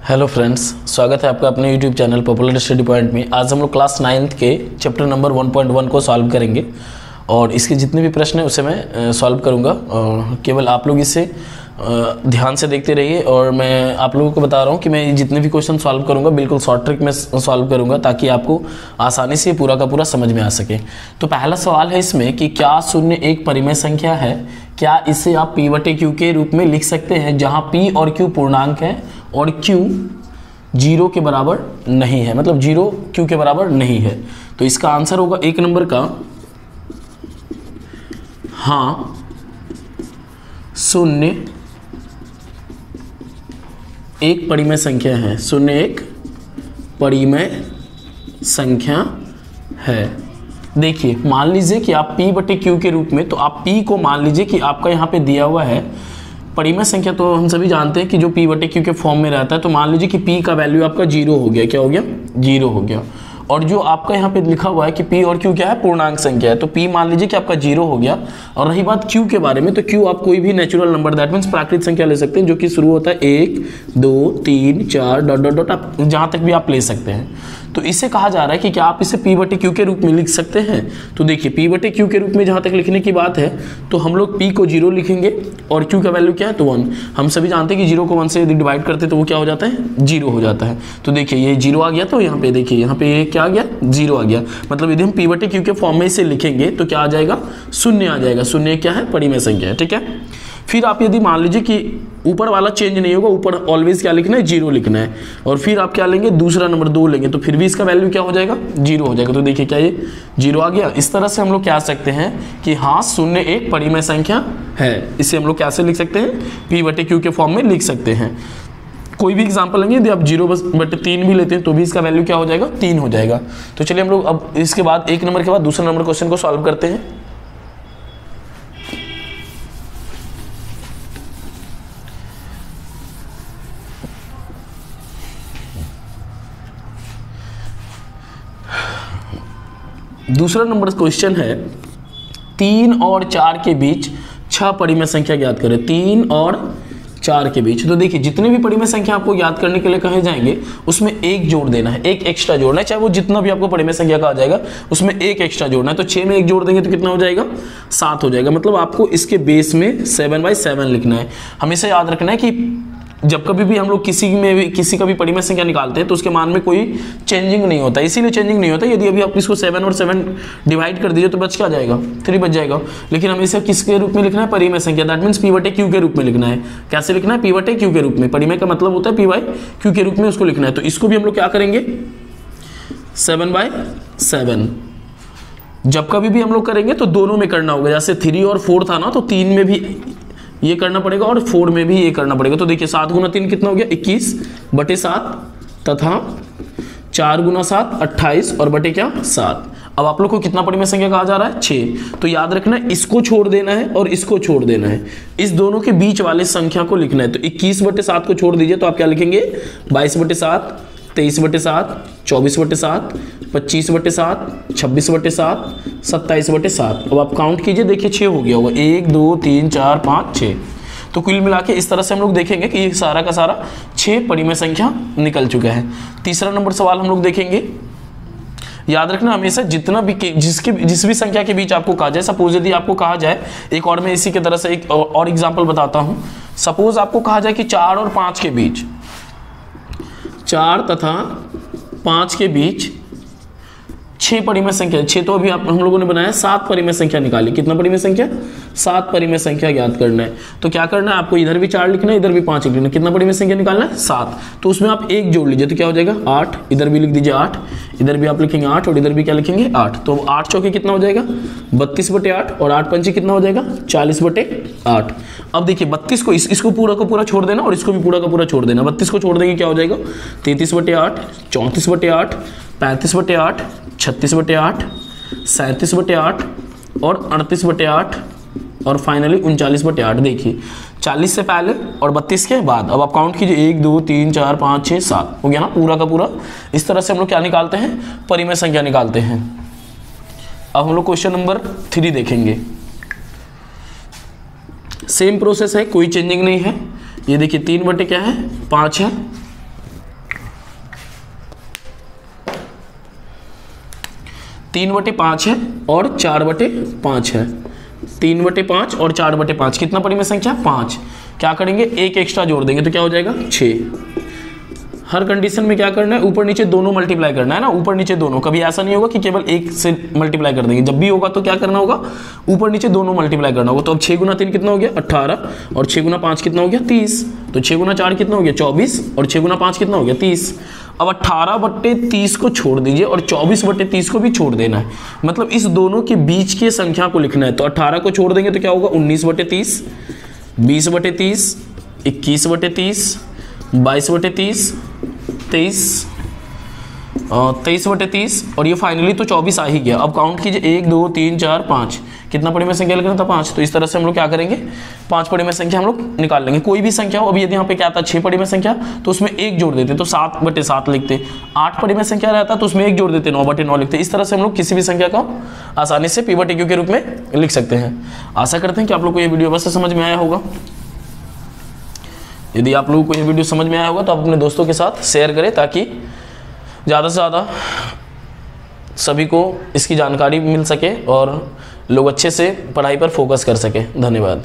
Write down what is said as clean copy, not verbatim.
Hello friends, स्वागत है आपका अपने YouTube channel popular study point में। आज हम लोग क्लास 9th के चैप्टर नंबर 1.1 को सॉल्व करेंगे और इसके जितने भी प्रश्न हैं उसे मैं सॉल्व करूंगा। और केवल आप लोग इसे ध्यान से देखते रहिए और मैं आप लोगों को बता रहा हूं कि मैं जितने भी क्वेश्चन सॉल्व करूंगा बिल्कुल शॉर्ट ट्रिक में सॉल्व करूंगा ताकि आपको आसानी से पूरा का पूरा समझ में आ सके। तो पहला सवाल है इसमें कि क्या शून्य एक परिमेय संख्या है? क्या इसे आप p/q के रूप में लिख सकते हैं जहाँ p और q पूर्णांक है और q 0 के बराबर नहीं है, मतलब 0 q के बराबर नहीं है। तो इसका आंसर होगा एक नंबर का हाँ, शून्य एक परिमेय संख्या है। शून्य एक परिमेय संख्या है। देखिए, मान लीजिए कि आप p/q के रूप में, तो आप p को मान लीजिए कि आपका यहाँ पे दिया हुआ है परिमेय संख्या, तो हम सभी जानते हैं कि जो p/q के फॉर्म में रहता है। तो मान लीजिए कि p का वैल्यू आपका 0 हो गया। क्या हो गया? 0 हो गया। और जो आपका यहाँ पे लिखा हुआ है कि p और q क्या है? पूर्णांक संख्या है। तो p मान लीजिए कि आपका 0 हो गया। और रही बात q के बारे में, तो q आप कोई भी नेचुरल नंबर, दैट मीन्स प्राकृतिक संख्या ले सकते हैं जो कि शुरू होता है 1 2 3 4 डॉट डॉट डॉट, आप जहाँ तक भी आप ले सकते हैं। तो इसे कहा जा रहा है कि क्या आप इसे p/q के रूप में लिख सकते हैं? तो देखिए, p/q के रूप में जहाँ तक लिखने की बात है तो हम लोग p को 0 लिखेंगे और q का वैल्यू क्या है? तो 1। हम सभी जानते हैं कि 0 को 1 से यदि डिवाइड करते तो वो क्या हो जाता है? 0 हो जाता है। तो देखिए, ये 0 आ गया। तो यहाँ पे देखिए, यहाँ पे ये क्या आ गया? 0 आ गया। मतलब यदि हम p/q के फॉर्म में इसे लिखेंगे तो क्या आ जाएगा? शून्य आ जाएगा। शून्य क्या है? परिमेय संख्या है। ठीक है। फिर आप यदि मान लीजिए कि ऊपर वाला चेंज नहीं होगा, ऊपर ऑलवेज क्या लिखना है? 0 लिखना है। और फिर आप क्या लेंगे? दूसरा नंबर 2 लेंगे, तो फिर भी इसका वैल्यू क्या हो जाएगा? 0 हो जाएगा। तो देखिए, क्या ये 0 आ गया। इस तरह से हम लोग क्या सकते हैं कि हाँ, शून्य एक परिमेय संख्या है। इसे हम लोग कैसे लिख सकते हैं? p/q के फॉर्म में लिख सकते हैं। कोई भी एग्जांपल लेंगे, यदि आप 0/3 भी लेते हैं तो भी इसका वैल्यू क्या हो जाएगा? 3 हो जाएगा। तो चलिए हम लोग अब इसके बाद एक नंबर के बाद दूसरा नंबर क्वेश्चन को सॉल्व करते हैं। दूसरा नंबर क्वेश्चन है 3 और 4 के बीच 6 परिमेय संख्या ज्ञात करें। 3 और 4 के बीच। तो देखिए, जितने भी परिमेय संख्या आपको याद करने के लिए कहे जाएंगे उसमें एक जोड़ देना है, एक एक्स्ट्रा जोड़ना है। चाहे वो जितना भी आपको परिमेय संख्या कहा जाएगा उसमें एक एक्स्ट्रा जोड़ना है। तो 6 में एक जोड़ देंगे तो कितना हो जाएगा? 7 हो जाएगा। मतलब आपको इसके बेस में 7/7 लिखना है। हमेशा याद रखना है कि जब कभी भी हम लोग किसी का भी परिमेय संख्या निकालते हैं तो उसके मान में कोई चेंजिंग नहीं होता। इसीलिए चेंजिंग नहीं होता, यदि अभी आप इसको 7 और 7 डिवाइड कर दीजिए तो बच क्या जाएगा? 3 बच जाएगा। लेकिन हमें इसे किसके रूप में लिखना है? परिमेय संख्या, दैट मीन्स p/q के रूप में लिखना है। कैसे लिखना है? p/q के रूप में। परिमेय का मतलब होता है p/q के रूप में उसको लिखना है। तो इसको भी हम लोग क्या करेंगे? 7/7। जब कभी भी हम लोग करेंगे तो दोनों में करना होगा। जैसे 3 और 4 था ना, तो 3 में भी ये करना पड़ेगा और 4 में भी ये करना पड़ेगा। तो देखिए, 7 × 3 कितना हो गया? 21/7 तथा 4 × 7 28 और बटे क्या? 7। अब आप लोग को कितना परिमेय संख्या कहा जा रहा है? 6। तो याद रखना, इसको छोड़ देना है और इसको छोड़ देना है। इस दोनों के बीच वाले संख्या को लिखना है। तो 21/7 को छोड़ दीजिए तो आप क्या लिखेंगे? 22/7, 23/7, 24/7, 25/7, 26/7, 27/7। अब आप काउंट कीजिए, देखिए 6 हो गया होगा। 1 2 3 4 5 6। तो कुल मिला के इस तरह से हम लोग देखेंगे कि ये सारा का सारा 6 परिमेय संख्या निकल चुका है। तीसरा नंबर सवाल हम लोग देखेंगे। याद रखना, हमेशा जितना भी जिस भी संख्या के बीच आपको कहा जाए, सपोज यदि आपको कहा जाए, एक और मैं इसी के तरह से एक और एग्जाम्पल बताता हूँ। सपोज आपको कहा जाए कि 4 और 5 के बीच, 4 तथा 5 के बीच 6 परिमेय संख्या। 6 तो अभी हम लोगों ने बनाया, 7 परिमेय संख्या निकाली। कितना परिमेय संख्या? 7 परिमेय संख्या ज्ञात करना है। तो क्या करना है? आपको इधर भी 4 लिखना है, इधर भी 5 लिखना है। कितना परिमेय संख्या निकालना है? 7। तो उसमें आप एक जोड़ लीजिए तो क्या हो जाएगा? 8। इधर भी लिख दीजिए 8, इधर भी आप लिखेंगे 8 और इधर भी क्या लिखेंगे? 8। तो 8 चौके कितना हो जाएगा? 32/8 और 8 पंचे कितना हो जाएगा? 40/8। अब देखिए, 32 को इसको पूरा का पूरा छोड़ देना और इसको भी पूरा का पूरा छोड़ देना। 32 को छोड़ देंगे क्या हो जाएगा? 33/8, 34/8, 35/8, 36/8, 37/8 और 38/8 और फाइनली 39/8। देखिए, 40 से पहले और 32 के बाद। अब आप काउंट कीजिए, 1 2 3 4 5 6 7 हो गया ना पूरा का पूरा। इस तरह से हम लोग क्या निकालते हैं? परिमेय संख्या निकालते हैं। अब हम लोग क्वेश्चन नंबर 3 देखेंगे। सेम प्रोसेस है, कोई चेंजिंग नहीं है। ये देखिए 3 बटे क्या है? 5 है। 3/5 है और 4/5 है। 3/5 और 4/5 कितना पड़ी में संख्या 5। क्या करेंगे, एक एक्स्ट्रा जोड़ देंगे तो क्या हो जाएगा 6। हर कंडीशन में क्या करना है, ऊपर नीचे दोनों मल्टीप्लाई करना है ना, ऊपर नीचे दोनों। कभी ऐसा नहीं होगा कि केवल एक से मल्टीप्लाई कर देंगे, जब भी होगा तो क्या करना होगा, ऊपर नीचे दोनों मल्टीप्लाई करना होगा। तो अब 6 गुना 3 कितना हो गया 18 और 6 गुना 5 कितना हो गया 30। तो 6 गुना 4 कितना हो गया 24 और 6 गुना 5 कितना हो गया 30। अब 18/30 को छोड़ दीजिए और 24/30 को भी छोड़ देना है, मतलब इस दोनों के बीच की संख्या को लिखना है। तो 18 को छोड़ देंगे तो क्या होगा 19/30, 20/30, 21/30, 22/30, 23/30 और ये फाइनली तो 24 आ ही गया। अब काउंट कीजिए 1 2 3 4 5, कितना पड़ी में संख्या लिखना था 5। तो इस तरह से हम लोग क्या करेंगे, 5 पड़ी में संख्या हम लोग निकाल लेंगे, कोई भी संख्या हो। अभी यदि यहाँ पे क्या था 6 पड़ी में संख्या तो उसमें 1 जोड़ देते तो 7/7 लिखते। 8 पड़ी में संख्या रहता तो उसमें 1 जोड़ देते 9/9 लिखते। इस तरह से हम लोग किसी भी संख्या को आसानी से P/Q के रूप में लिख सकते हैं। आशा करते हैं कि आप लोग को ये वीडियो बस समझ में आया होगा। यदि आप लोगों को ये वीडियो समझ में आया होगा तो आप अपने दोस्तों के साथ शेयर करें ताकि ज़्यादा से ज़्यादा सभी को इसकी जानकारी मिल सके और लोग अच्छे से पढ़ाई पर फोकस कर सके। धन्यवाद।